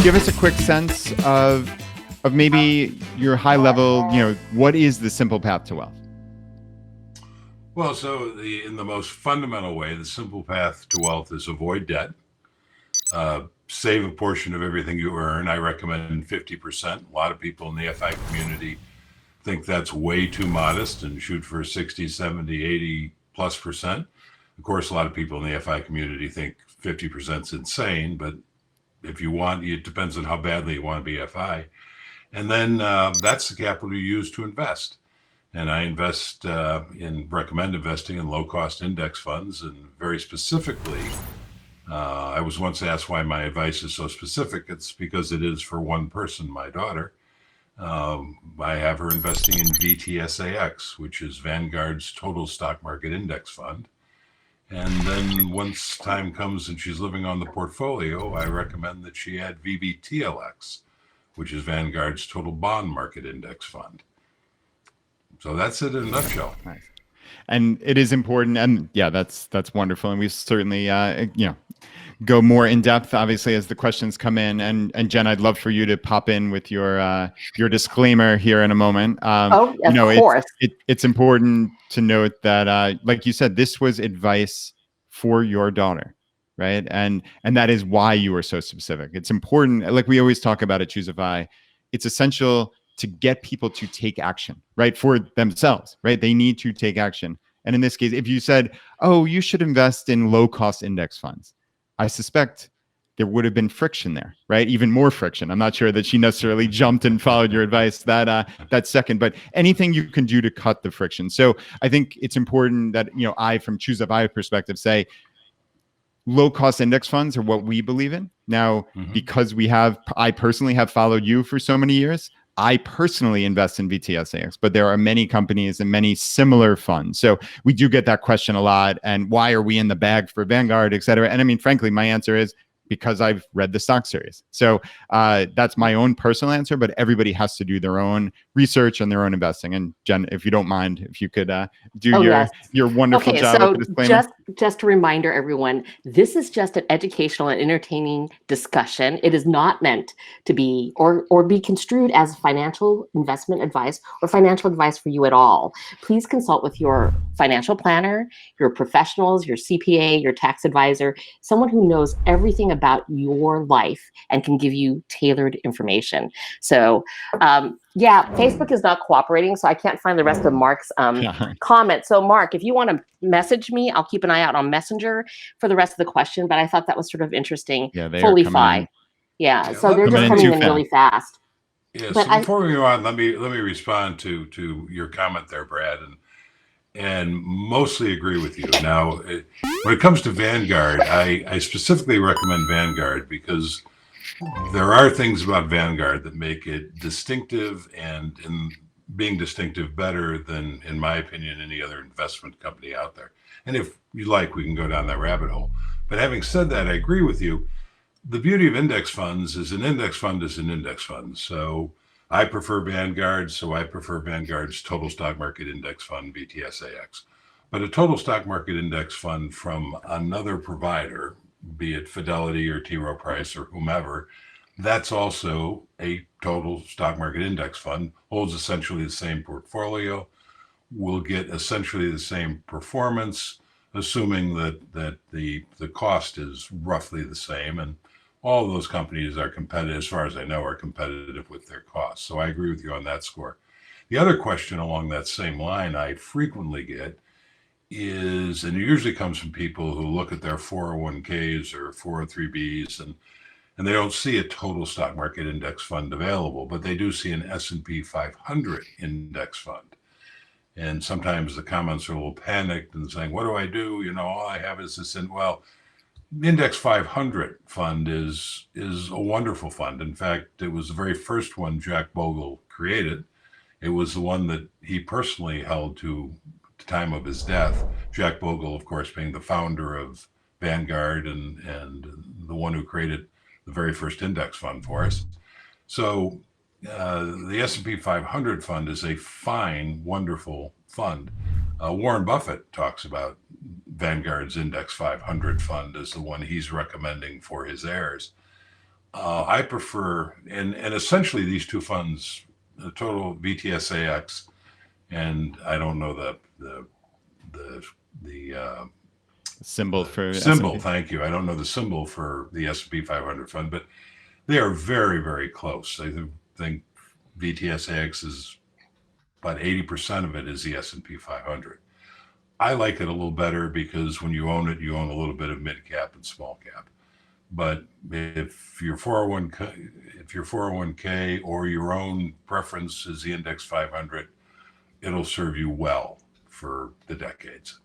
give us a quick sense of maybe your high level, what is the simple path to wealth? Well, so in the most fundamental way, the simple path to wealth is avoid debt, save a portion of everything you earn. I recommend 50%. A lot of people in the FI community think that's way too modest and shoot for 60, 70, 80+%. Of course, a lot of people in the FI community think 50% is insane, but if you want, it depends on how badly you want to be FI. And then that's the capital you use to invest. And I recommend investing in low-cost index funds. And very specifically, I was once asked why my advice is so specific. It's because it is for one person, my daughter. I have her investing in VTSAX, which is Vanguard's total stock market index fund. And then once time comes and she's living on the portfolio, I recommend that she add VBTLX, which is Vanguard's total bond market index fund. So that's it in a nutshell. Nice. And it is important, and yeah, that's wonderful. And we certainly, go more in depth, obviously, as the questions come in. And Jen, I'd love for you to pop in with your disclaimer here in a moment. Of course. It's important to note that, like you said, this was advice for your daughter, right? And that is why you were so specific. It's important, like we always talk about at Choosify, it's essential to get people to take action, right? For themselves, right? They need to take action. And in this case, if you said, oh, you should invest in low-cost index funds, I suspect there would have been friction there, right? Even more friction. I'm not sure that she necessarily jumped and followed your advice that second, but anything you can do to cut the friction. So I think it's important that, I, from Choosify perspective, say, low-cost index funds are what we believe in. Now, because I personally have followed you for so many years, I personally invest in VTSAX, but there are many companies and many similar funds. So we do get that question a lot. And why are we in the bag for Vanguard, et cetera? And I mean, frankly, my answer is because I've read the stock series. So that's my own personal answer, but everybody has to do their own research and their own investing. And Jen, if you don't mind, if you could do your wonderful job with the disclaimer. Just a reminder, everyone, this is just an educational and entertaining discussion. It is not meant to be or be construed as financial investment advice or financial advice for you at all. Please consult with your financial planner, your professionals, your CPA, your tax advisor, someone who knows everything about your life and can give you tailored information. So Facebook is not cooperating, so I can't find the rest of Mark's comment. So Mark, if you want to message me, I'll keep an eye out on Messenger for the rest of the question, but I thought that was sort of interesting. Yeah, they fully are coming in. Yeah, so they're just coming in really fast. Yeah, but so before we move on, let me respond to your comment there, Brad, and mostly agree with you. Now, when it comes to Vanguard, I specifically recommend Vanguard because there are things about Vanguard that make it distinctive, and in being distinctive better than, in my opinion, any other investment company out there. And if you like, we can go down that rabbit hole. But having said that, I agree with you. The beauty of index funds is an index fund is an index fund. So I prefer Vanguard, so I prefer Vanguard's total stock market index fund, VTSAX. But a total stock market index fund from another provider, be it Fidelity or T. Rowe Price or whomever, that's also a total stock market index fund, holds essentially the same portfolio, will get essentially the same performance, assuming that the cost is roughly the same. And all of those companies are competitive, as far as I know, are competitive with their costs. So I agree with you on that score. The other question along that same line I frequently get is, and it usually comes from people who look at their 401ks or 403bs and they don't see a total stock market index fund available, but they do see an S&P 500 index fund. And sometimes the comments are a little panicked and saying, what do I do? All I have is this. Well, Index 500 fund is a wonderful fund. In fact, it was the very first one Jack Bogle created. It was the one that he personally held to the time of his death. Jack Bogle, of course, being the founder of Vanguard and the one who created the very first index fund for us. So the S&P 500 fund is a fine, wonderful fund. Warren Buffett talks about Vanguard's Index 500 fund as the one he's recommending for his heirs. I prefer, and essentially these two funds, the total VTSAX, and I don't know the Symbol for symbol. S&P. Thank you. I don't know the symbol for the S&P 500 fund, but they are very, very close. I think VTSAX is about 80% of it is the S&P 500. I like it a little better because when you own it, you own a little bit of mid cap and small cap. But if your 401k or your own preference is the index 500, it'll serve you well for the decades.